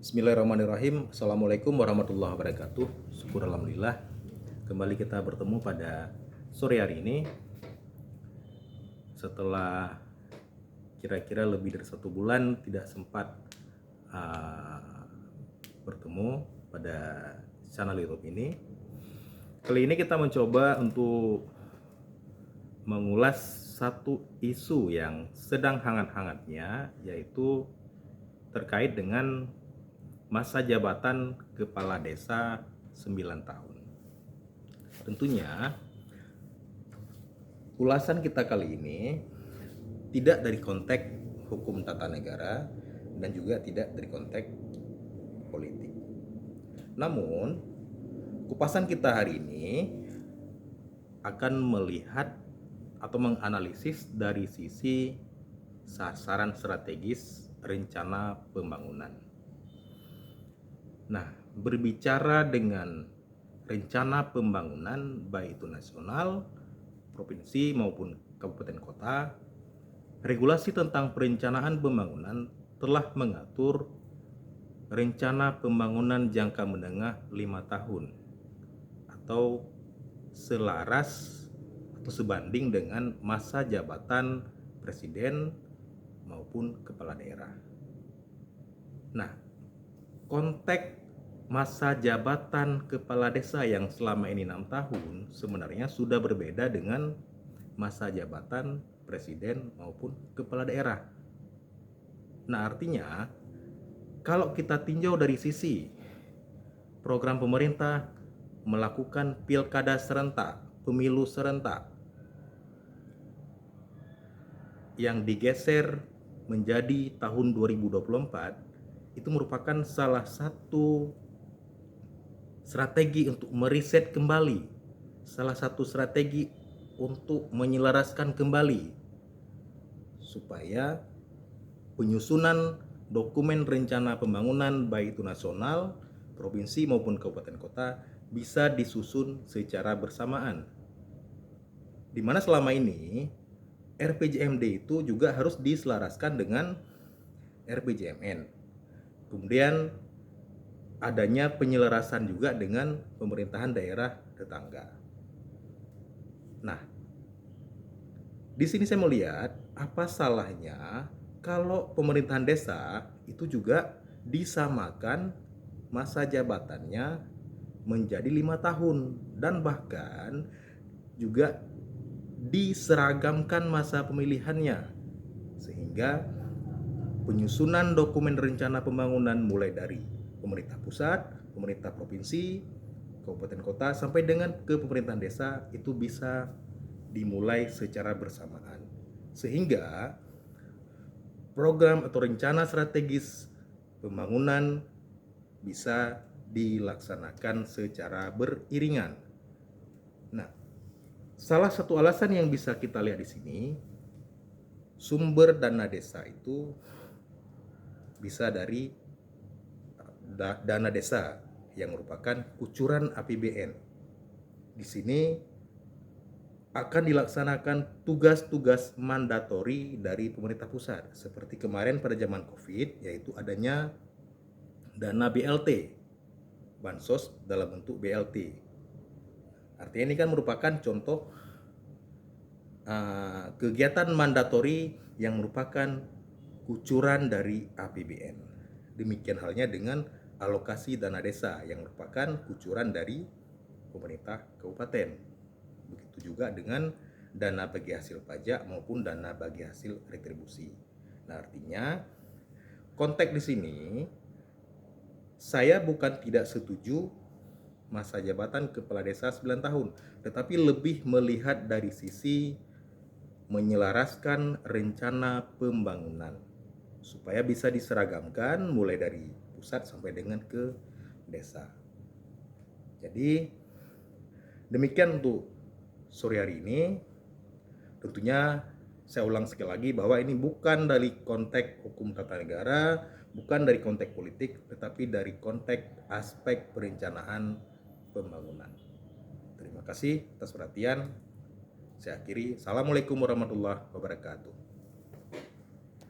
Bismillahirrahmanirrahim. Assalamualaikum warahmatullahi wabarakatuh. Syukur alhamdulillah. Kembali kita bertemu pada sore hari ini setelah kira-kira lebih dari 1 bulan tidak sempat bertemu pada channel YouTube ini. Kali ini kita mencoba untuk mengulas satu isu yang sedang hangat-hangatnya, yaitu terkait dengan masa jabatan kepala desa 9 tahun. Tentunya ulasan kita kali ini tidak dari konteks hukum tata negara dan juga tidak dari konteks politik. Namun, kupasan kita hari ini akan melihat atau menganalisis dari sisi sasaran strategis rencana pembangunan. Nah, berbicara dengan rencana pembangunan baik itu nasional, provinsi maupun kabupaten kota, regulasi tentang perencanaan pembangunan telah mengatur rencana pembangunan jangka menengah 5 tahun atau selaras atau sebanding dengan masa jabatan presiden maupun kepala daerah. Nah, konteks masa jabatan kepala desa yang selama ini 6 tahun sebenarnya sudah berbeda dengan masa jabatan presiden maupun kepala daerah. Nah, artinya kalau kita tinjau dari sisi program pemerintah melakukan pilkada serentak, pemilu serentak yang digeser menjadi tahun 2024, itu merupakan salah satu strategi untuk meriset kembali, salah satu strategi untuk menyelaraskan kembali supaya penyusunan dokumen rencana pembangunan baik itu nasional, provinsi maupun kabupaten kota bisa disusun secara bersamaan. Di mana selama ini RPJMD itu juga harus diselaraskan dengan RPJMN. Kemudian adanya penyelarasan juga dengan pemerintahan daerah tetangga. Nah, di sini saya melihat apa salahnya kalau pemerintahan desa itu juga disamakan masa jabatannya menjadi 5 tahun dan bahkan juga diseragamkan masa pemilihannya, sehingga penyusunan dokumen rencana pembangunan mulai dari pemerintah pusat, pemerintah provinsi, kabupaten kota sampai dengan ke pemerintahan desa itu bisa dimulai secara bersamaan. Sehingga program atau rencana strategis pembangunan bisa dilaksanakan secara beriringan. Nah, salah satu alasan yang bisa kita lihat di sini, sumber dana desa itu bisa dari dana desa yang merupakan kucuran APBN. Di sini akan dilaksanakan tugas-tugas mandatori dari pemerintah pusat seperti kemarin pada zaman Covid, yaitu adanya dana BLT, bansos dalam bentuk BLT. Artinya ini kan merupakan contoh kegiatan mandatori yang merupakan kucuran dari APBN. Demikian halnya dengan alokasi dana desa yang merupakan kucuran dari pemerintah kabupaten. Begitu juga dengan dana bagi hasil pajak maupun dana bagi hasil retribusi. Nah, artinya konteks di sini saya bukan tidak setuju masa jabatan kepala desa 9 tahun, tetapi lebih melihat dari sisi menyelaraskan rencana pembangunan supaya bisa diseragamkan mulai dari pusat sampai dengan ke desa. Jadi demikian untuk sore hari ini. Tentunya saya ulang sekali lagi bahwa ini bukan dari konteks hukum tata negara, bukan dari konteks politik, tetapi dari konteks aspek perencanaan pembangunan. Terima kasih atas perhatian. Saya akhiri. Assalamualaikum warahmatullahi wabarakatuh.